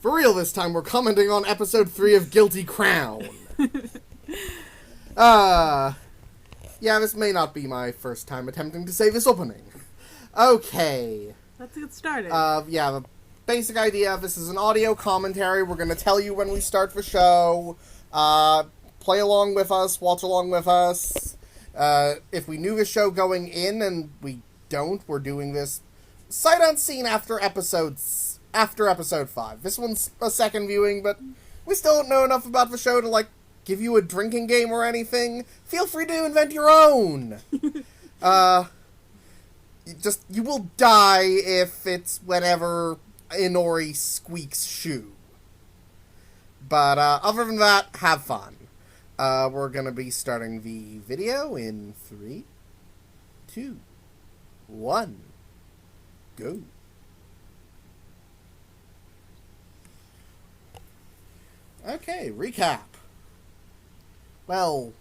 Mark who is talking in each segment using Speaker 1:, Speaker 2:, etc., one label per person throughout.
Speaker 1: For real this time, we're commenting on episode 3 of Guilty Crown. Yeah, this may not be my first time attempting to say this opening. Okay.
Speaker 2: Let's get started.
Speaker 1: Yeah, the basic idea of this is an audio commentary. We're going to tell you when we start the show. Play along with us, watch along with us. If we knew the show going in and we don't, we're doing this sight unseen after episode 5. This one's a second viewing, but we still don't know enough about the show to, give you a drinking game or anything. Feel free to invent your own. You will die if it's whenever Inori squeaks shoe. But, other than that, have fun. We're gonna be starting the video in 3, 2, 1, go. Okay, recap. Well,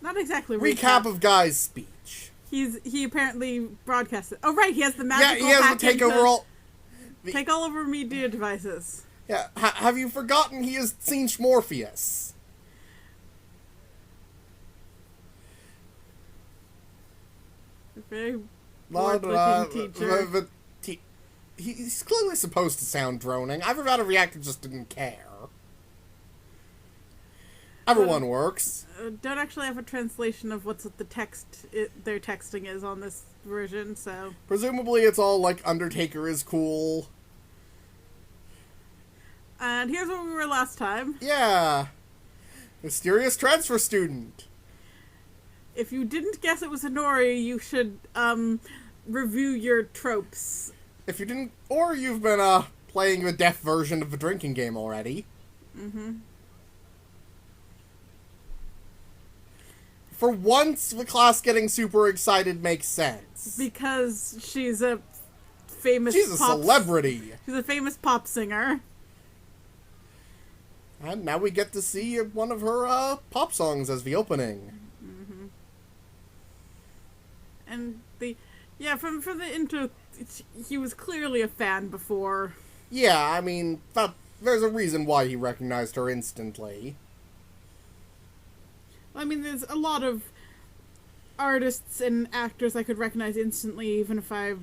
Speaker 2: not exactly
Speaker 1: recap of Guy's speech.
Speaker 2: He apparently broadcasted. Oh right, he has the magical.
Speaker 1: Yeah, he has the
Speaker 2: take all over media devices.
Speaker 1: Yeah, have you forgotten he has seen Morpheus?
Speaker 2: Very bored-looking teacher.
Speaker 1: He's clearly supposed to sound droning. Either that or the actor just didn't care. Everyone works.
Speaker 2: Don't actually have a translation of what's the text their texting is on this version, so...
Speaker 1: Presumably it's all Undertaker is cool.
Speaker 2: And here's where we were last time.
Speaker 1: Yeah. Mysterious transfer student.
Speaker 2: If you didn't guess it was Inori, you should, review your tropes.
Speaker 1: If you didn't, or you've been, playing the deaf version of the drinking game already.
Speaker 2: Mm-hmm.
Speaker 1: For once, the class getting super excited makes sense.
Speaker 2: Because she's a famous
Speaker 1: She's a celebrity.
Speaker 2: She's a famous pop singer.
Speaker 1: And now we get to see one of her, pop songs as the opening.
Speaker 2: Mm-hmm. And from the intro, he was clearly a fan before.
Speaker 1: Yeah, I mean, there's a reason why he recognized her instantly.
Speaker 2: I mean, there's a lot of artists and actors I could recognize instantly, even if I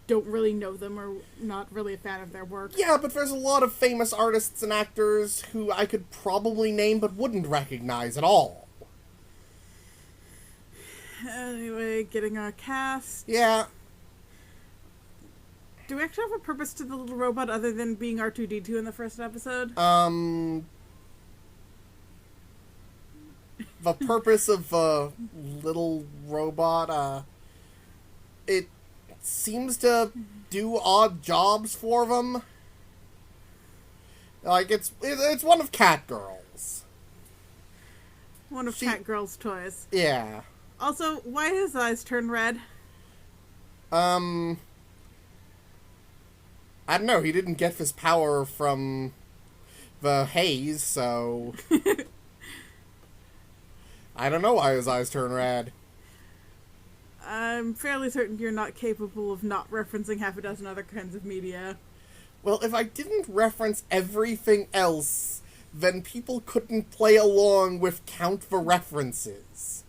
Speaker 2: don't really know them or not really a fan of their work.
Speaker 1: Yeah, but there's a lot of famous artists and actors who I could probably name but wouldn't recognize at all.
Speaker 2: Anyway, getting our cast.
Speaker 1: Yeah.
Speaker 2: Do we actually have a purpose to the little robot other than being R2-D2 in the first episode?
Speaker 1: The purpose of the little robot, it seems to do odd jobs for them. It's one of Catgirl's.
Speaker 2: One of Catgirl's toys.
Speaker 1: Yeah.
Speaker 2: Also, why his eyes turn red?
Speaker 1: I don't know, he didn't get this power from the haze, so... I don't know why his eyes turn red.
Speaker 2: I'm fairly certain you're not capable of not referencing half a dozen other kinds of media.
Speaker 1: Well, if I didn't reference everything else, then people couldn't play along with count the references.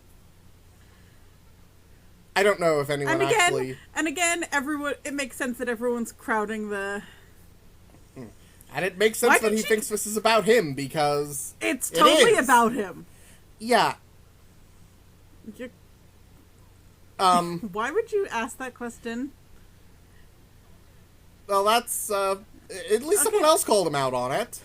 Speaker 1: I don't know if anyone actually...
Speaker 2: And again, it makes sense that everyone's crowding the...
Speaker 1: And it makes sense that he thinks this is about him, because...
Speaker 2: It's totally about him.
Speaker 1: Yeah.
Speaker 2: Why would you ask that question?
Speaker 1: Well, that's, at least someone else called him out on it.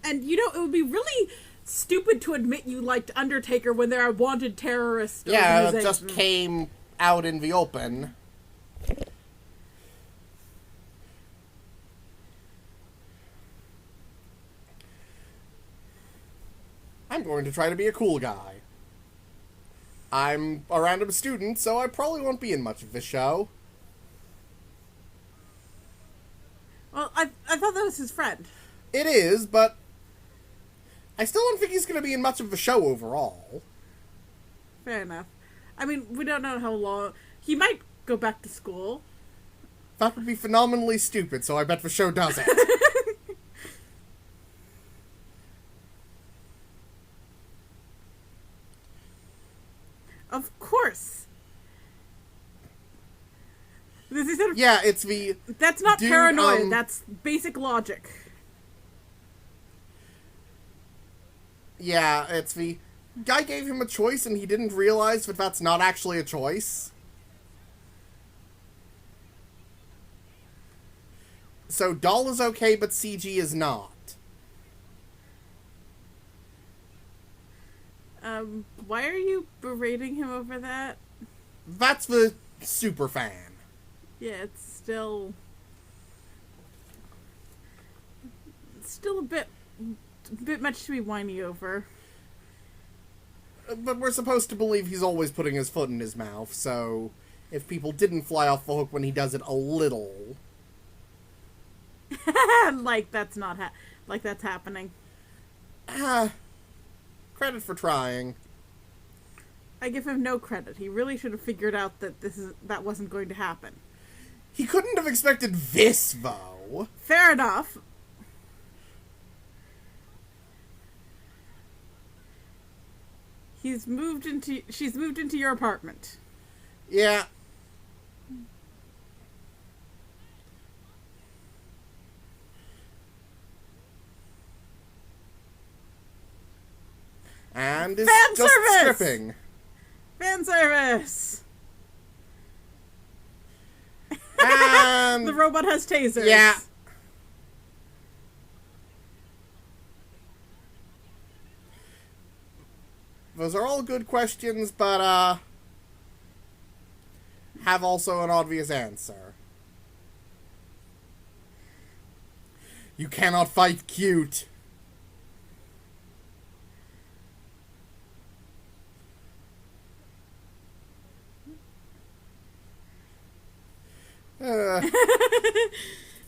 Speaker 2: And, it would be really stupid to admit you liked Undertaker when they're a wanted terrorist.
Speaker 1: Yeah, it just came out in the open. I'm going to try to be a cool guy. I'm a random student, so I probably won't be in much of this show.
Speaker 2: Well, I thought that was his friend.
Speaker 1: It is, but I still don't think he's going to be in much of the show overall.
Speaker 2: Fair enough. I mean, we don't know how long... He might go back to school.
Speaker 1: That would be phenomenally stupid, so I bet the show doesn't. Yeah, it's the...
Speaker 2: That's not
Speaker 1: Dude,
Speaker 2: paranoia, that's basic logic.
Speaker 1: Yeah, it's the... Guy gave him a choice and he didn't realize that that's not actually a choice. So doll is okay, but CG is not.
Speaker 2: Why are you berating him over that?
Speaker 1: That's the super fan.
Speaker 2: Yeah, it's still a bit much to be whiny over.
Speaker 1: But we're supposed to believe he's always putting his foot in his mouth, so if people didn't fly off the hook when he does it a little...
Speaker 2: like that's happening.
Speaker 1: Credit for trying.
Speaker 2: I give him no credit. He really should have figured out that that wasn't going to happen.
Speaker 1: He couldn't have expected this, though.
Speaker 2: Fair enough. She's moved into your apartment.
Speaker 1: Yeah. And is
Speaker 2: Fan
Speaker 1: just
Speaker 2: service!
Speaker 1: stripping.
Speaker 2: Fan service!
Speaker 1: And...
Speaker 2: The robot has tasers.
Speaker 1: Yeah. Those are all good questions, but, have also an obvious answer. You cannot fight cute.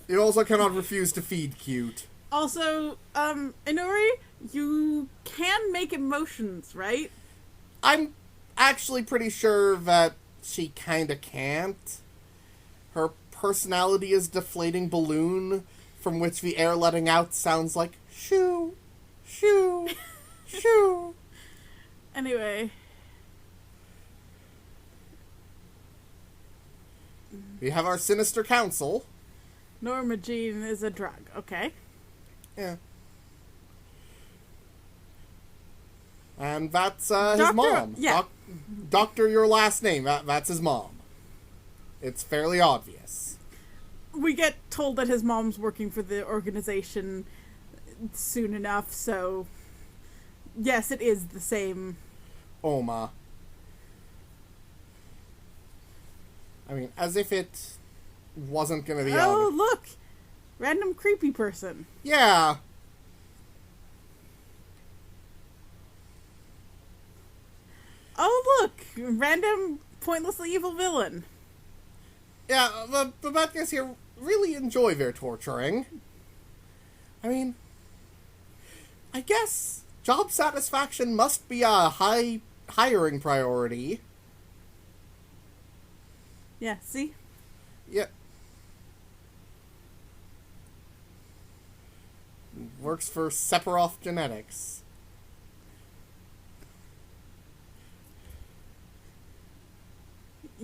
Speaker 1: You also cannot refuse to feed cute.
Speaker 2: Also, Inori, you can make emotions, right?
Speaker 1: I'm actually pretty sure that she kinda can't. Her personality is deflating balloon from which the air letting out sounds like shoo, shoo, shoo.
Speaker 2: Anyway.
Speaker 1: We have our sinister council.
Speaker 2: Normagene is a drug, okay.
Speaker 1: Yeah. And that's his
Speaker 2: Doctor,
Speaker 1: mom.
Speaker 2: yeah.
Speaker 1: Doctor, your last name. That's his mom. It's fairly obvious.
Speaker 2: We get told that his mom's working for the organization soon enough, so yes, it is the same.
Speaker 1: Oma. I mean, as if it wasn't gonna be
Speaker 2: Oh,
Speaker 1: on.
Speaker 2: look! Random creepy person.
Speaker 1: Yeah.
Speaker 2: Oh, look! Random, pointlessly evil villain.
Speaker 1: Yeah, the bad guys here really enjoy their torturing. I mean, I guess job satisfaction must be a high hiring priority.
Speaker 2: Yeah, see?
Speaker 1: Yeah. Works for Sephiroth Genetics.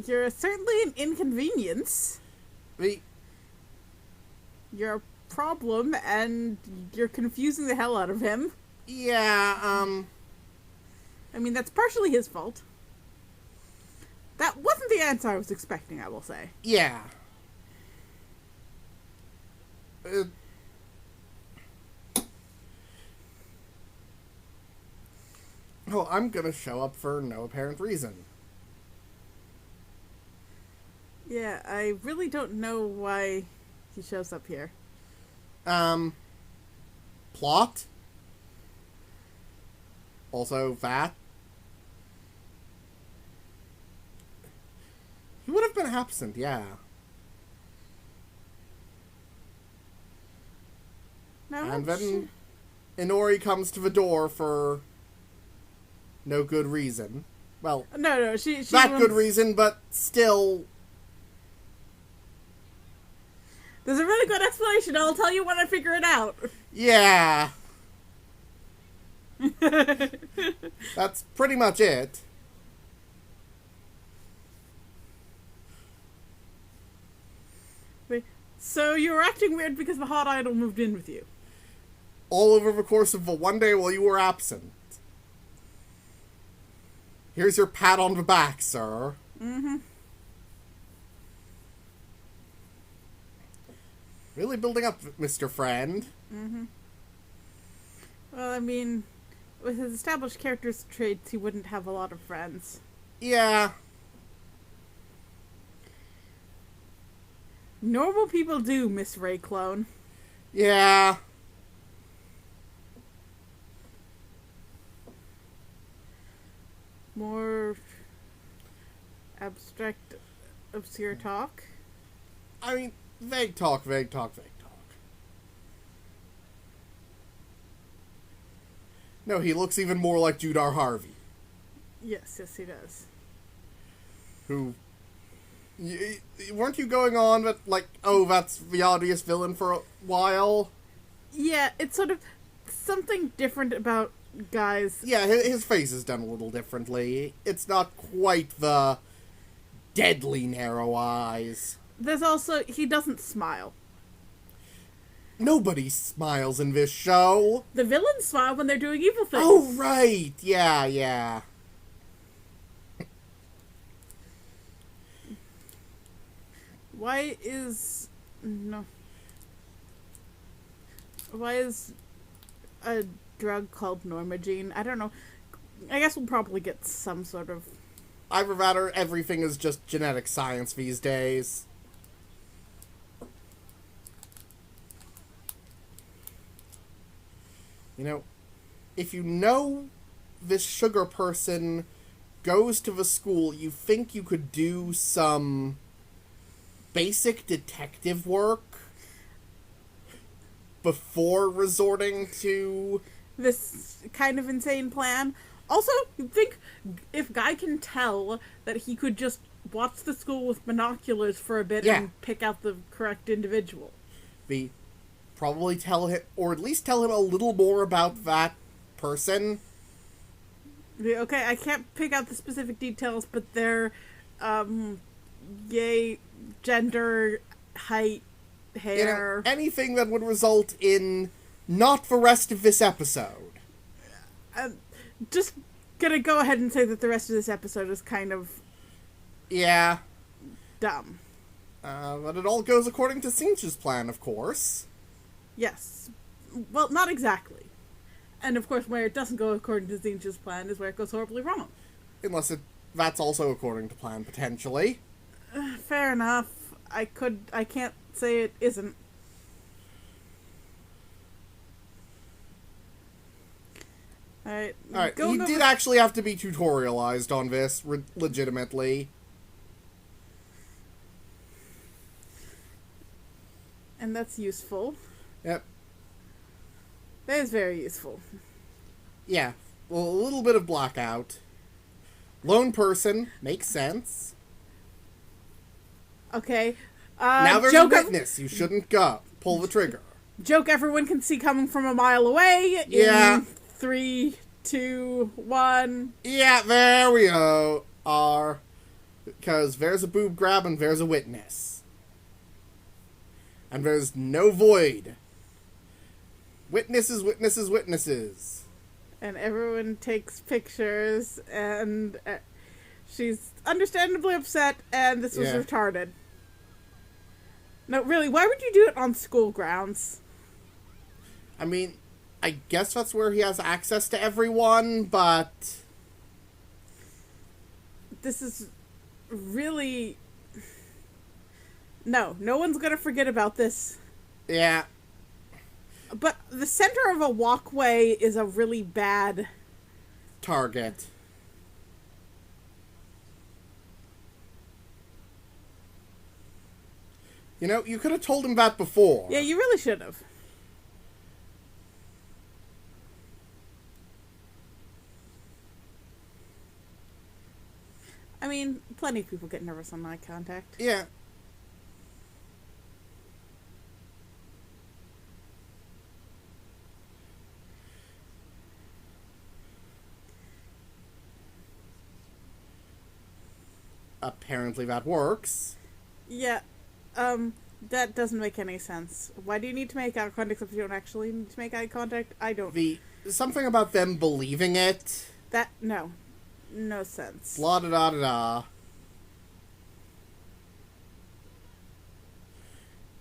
Speaker 2: You're certainly an inconvenience. You're a problem, and you're confusing the hell out of him.
Speaker 1: Yeah,
Speaker 2: I mean, that's partially his fault. That wasn't the answer I was expecting, I will say.
Speaker 1: yeah. Oh, I'm gonna show up for no apparent reason.
Speaker 2: Yeah, I really don't know why he shows up here.
Speaker 1: Plot? Also, that? He would have been absent, yeah.
Speaker 2: No,
Speaker 1: And then Inori comes to the door for no good reason. Well,
Speaker 2: no, she
Speaker 1: not
Speaker 2: wants...
Speaker 1: good reason, but still...
Speaker 2: There's a really good explanation. I'll tell you when I figure it out.
Speaker 1: Yeah. That's pretty much it.
Speaker 2: So you were acting weird because the hot idol moved in with you.
Speaker 1: All over the course of the one day while you were absent. Here's your pat on the back, sir.
Speaker 2: Mm-hmm.
Speaker 1: Really building up, Mr. Friend.
Speaker 2: Mm-hmm. Well, I mean, with his established character's traits, he wouldn't have a lot of friends.
Speaker 1: Yeah.
Speaker 2: Normal people do, Miss Ray Clone.
Speaker 1: Yeah.
Speaker 2: More abstract, obscure talk.
Speaker 1: I mean, vague talk, vague talk, vague talk. No, he looks even more like Judar Harvey.
Speaker 2: Yes, he does.
Speaker 1: Who... weren't you going on that, like, oh, that's the obvious villain for a while?
Speaker 2: Yeah, it's sort of something different about guys.
Speaker 1: Yeah, his face is done a little differently. It's not quite the deadly narrow eyes.
Speaker 2: There's also, he doesn't smile.
Speaker 1: Nobody smiles in this show.
Speaker 2: The villains smile when they're doing evil things.
Speaker 1: Oh, right. Yeah, yeah.
Speaker 2: Why is a drug called Normagene? I don't know. I guess we'll probably get some sort of...
Speaker 1: Either that or everything is just genetic science these days. You know, if you know this sugar person goes to the school, you think you could do some basic detective work before resorting to
Speaker 2: this kind of insane plan. Also, you think if Guy can tell that he could just watch the school with binoculars for a bit and pick out the correct individual.
Speaker 1: Probably tell him, or at least tell him a little more about that person.
Speaker 2: Okay, I can't pick out the specific details, but they're, gender, height, hair.
Speaker 1: You know, anything that would result in not the rest of this episode.
Speaker 2: Just gonna go ahead and say that the rest of this episode is kind of...
Speaker 1: Yeah.
Speaker 2: dumb.
Speaker 1: But it all goes according to Cinch's plan, of course.
Speaker 2: Yes. Well, not exactly. And of course, where it doesn't go according to Zinch's plan is where it goes horribly wrong.
Speaker 1: Unless that's also according to plan, potentially.
Speaker 2: Fair enough. I can't say it isn't. Alright.
Speaker 1: He did actually have to be tutorialized on this, legitimately.
Speaker 2: And that's useful.
Speaker 1: Yep.
Speaker 2: That is very useful.
Speaker 1: Yeah. Well, a little bit of blackout. Lone person. Makes sense.
Speaker 2: Okay.
Speaker 1: Now there's a witness. You shouldn't go. Pull the trigger.
Speaker 2: Joke everyone can see coming from a mile away.
Speaker 1: Yeah.
Speaker 2: 3, 2, 1.
Speaker 1: Yeah, there we go. Because there's a boob grab and there's a witness. And there's no void. Witnesses, witnesses, witnesses.
Speaker 2: And everyone takes pictures, and she's understandably upset, and this was retarded. No, really, why would you do it on school grounds?
Speaker 1: I mean, I guess that's where he has access to everyone, but...
Speaker 2: This is really... No one's gonna forget about this.
Speaker 1: Yeah.
Speaker 2: But the center of a walkway is a really bad...
Speaker 1: target. You know, you could have told him that before.
Speaker 2: Yeah, you really should have. I mean, plenty of people get nervous on eye contact.
Speaker 1: Yeah. Apparently that works.
Speaker 2: Yeah, That doesn't make any sense. Why do you need to make eye contact if you don't actually need to make eye contact? I don't.
Speaker 1: Something about them believing it.
Speaker 2: No sense.
Speaker 1: Blah da da da da.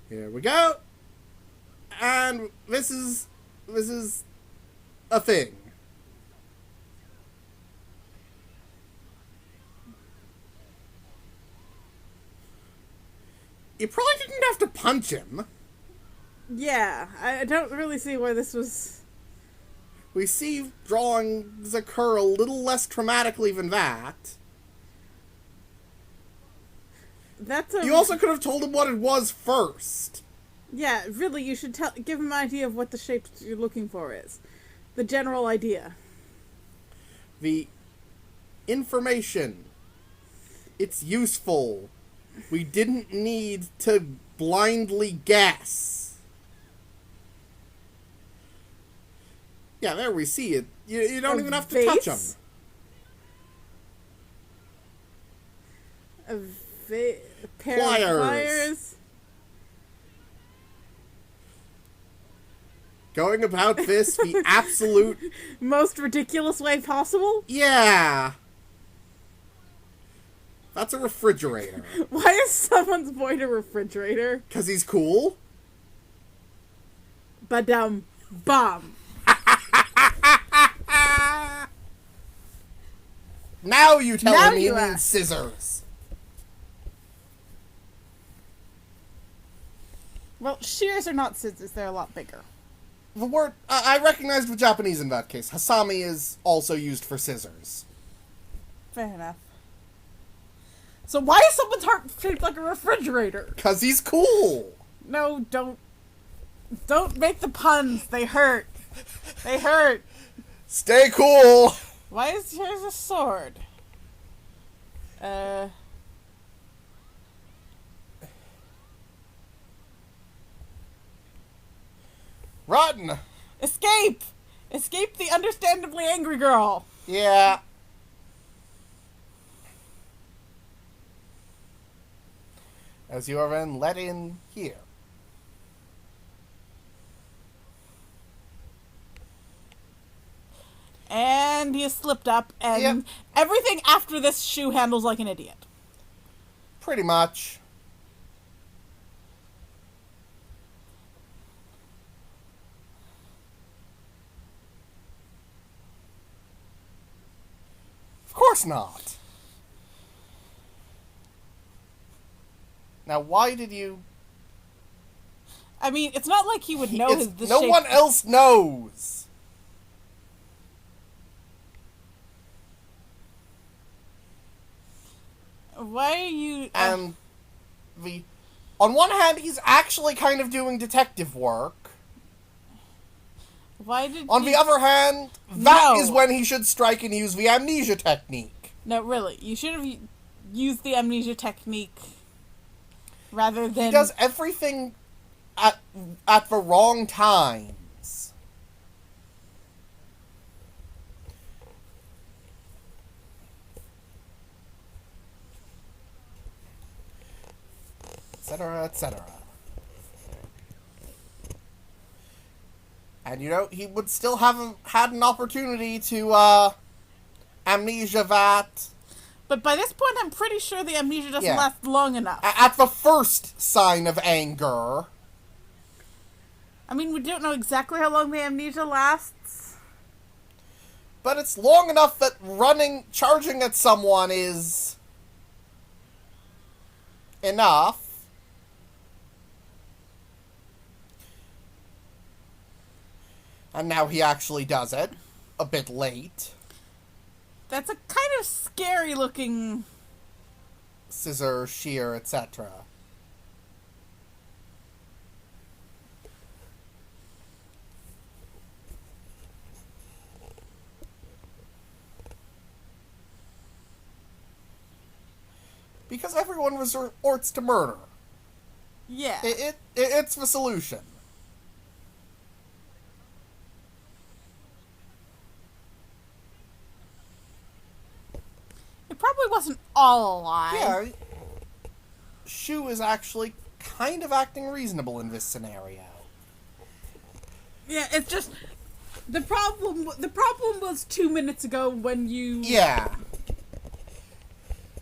Speaker 1: Here we go. And this is a thing. You probably didn't have to punch him.
Speaker 2: Yeah, I don't really see why this was...
Speaker 1: We see drawings occur a little less traumatically than that. You also could have told him what it was first.
Speaker 2: Yeah, really, you should give him an idea of what the shape you're looking for is. The general idea.
Speaker 1: The information. It's useful. We didn't need to blindly guess. Yeah, there we see it. You don't even have to touch them.
Speaker 2: A pair of pliers.
Speaker 1: Going about this the absolute...
Speaker 2: most ridiculous way possible?
Speaker 1: Yeah. That's a refrigerator.
Speaker 2: Why is someone's boy a refrigerator?
Speaker 1: Because he's cool?
Speaker 2: Badum. Bomb.
Speaker 1: Now you tell me you mean scissors.
Speaker 2: Well, shears are not scissors. They're a lot bigger.
Speaker 1: The word... I recognized the Japanese in that case. Hasami is also used for scissors.
Speaker 2: Fair enough. So why is someone's heart shaped like a refrigerator?
Speaker 1: Because he's cool.
Speaker 2: No, don't make the puns. They hurt. They hurt.
Speaker 1: Stay cool.
Speaker 2: Why is here's a sword?
Speaker 1: Run.
Speaker 2: Escape! Escape the understandably angry girl.
Speaker 1: Yeah. As you are then let in here.
Speaker 2: And he slipped up, and everything after this shoe handles like an idiot.
Speaker 1: Pretty much. Of course not. Now, why did you...
Speaker 2: I mean, it's not like he would know the
Speaker 1: no
Speaker 2: shape.
Speaker 1: one else knows.
Speaker 2: Why are you...
Speaker 1: And on one hand, he's actually kind of doing detective work.
Speaker 2: Why did
Speaker 1: On the other hand, that is when he should strike and use the amnesia technique.
Speaker 2: No, really. You should have used the amnesia technique rather than...
Speaker 1: He does everything at the wrong times. Etc., etc. And, he would still have had an opportunity to, amnesia that.
Speaker 2: But by this point, I'm pretty sure the amnesia doesn't last long enough.
Speaker 1: At the first sign of anger.
Speaker 2: I mean, we don't know exactly how long the amnesia lasts.
Speaker 1: But it's long enough that charging at someone is enough. And now he actually does it. A bit late.
Speaker 2: That's a kind of scary looking...
Speaker 1: scissor, shear, etc. Because everyone resorts to murder.
Speaker 2: Yeah.
Speaker 1: It's the solution.
Speaker 2: It probably wasn't all a lie.
Speaker 1: Yeah. Shu is actually kind of acting reasonable in this scenario.
Speaker 2: Yeah, it's just the problem was 2 minutes ago when you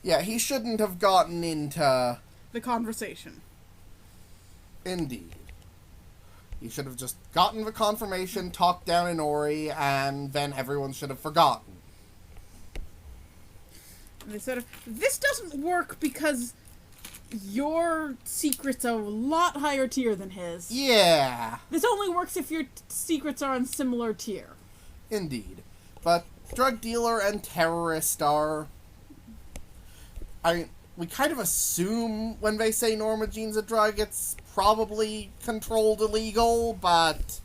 Speaker 1: Yeah, he shouldn't have gotten into
Speaker 2: the conversation.
Speaker 1: Indeed. He should have just gotten the confirmation, talked down Inori, and then everyone should have forgotten.
Speaker 2: And they said, this doesn't work because your secret's a lot higher tier than his.
Speaker 1: Yeah.
Speaker 2: This only works if your secrets are on similar tier.
Speaker 1: Indeed. But drug dealer and terrorist are... we kind of assume when they say Norma Jean's a drug, it's probably controlled illegal, but...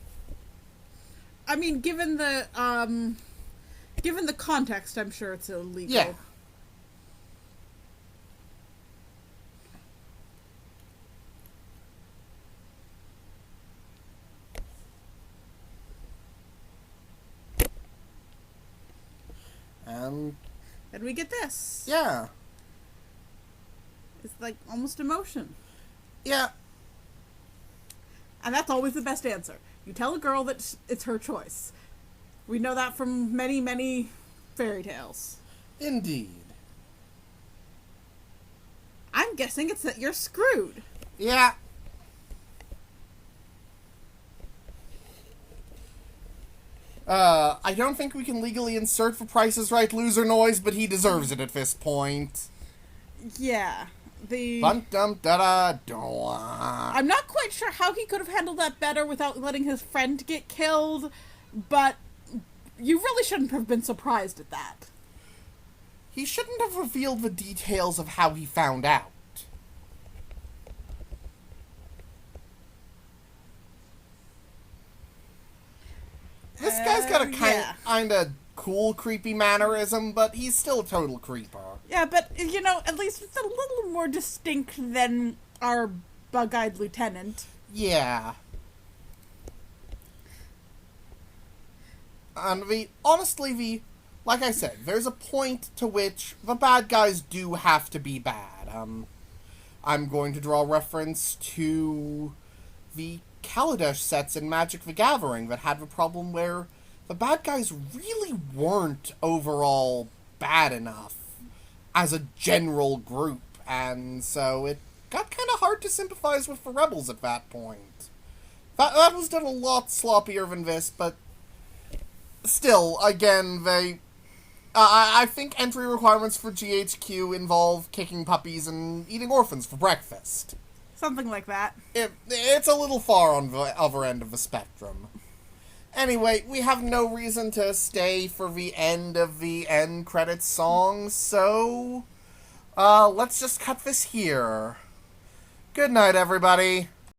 Speaker 2: I mean, given the context, I'm sure it's illegal.
Speaker 1: Yeah.
Speaker 2: And we get this.
Speaker 1: Yeah.
Speaker 2: It's like almost emotion.
Speaker 1: Yeah.
Speaker 2: And that's always the best answer. You tell a girl that it's her choice. We know that from many, many fairy tales.
Speaker 1: Indeed.
Speaker 2: I'm guessing it's that you're screwed.
Speaker 1: Yeah. I don't think we can legally insert for Price is Right loser noise, but he deserves it at this point.
Speaker 2: Yeah.
Speaker 1: I'm
Speaker 2: not quite sure how he could have handled that better without letting his friend get killed, but you really shouldn't have been surprised at that.
Speaker 1: He shouldn't have revealed the details of how he found out. This guy's got a kind of cool, creepy mannerism, but he's still a total creeper.
Speaker 2: Yeah, but, at least it's a little more distinct than our bug-eyed lieutenant.
Speaker 1: Yeah. And honestly, like I said, there's a point to which the bad guys do have to be bad. I'm going to draw reference to the Kaladesh sets in Magic the Gathering that had the problem where the bad guys really weren't overall bad enough as a general group, and so it got kind of hard to sympathize with the rebels at that point. That was done a lot sloppier than this, but still, again, I think entry requirements for GHQ involve kicking puppies and eating orphans for breakfast.
Speaker 2: Something like that.
Speaker 1: It's a little far on the other end of the spectrum. Anyway, we have no reason to stay for the end of the end credits song, so let's just cut this here. Good night, everybody.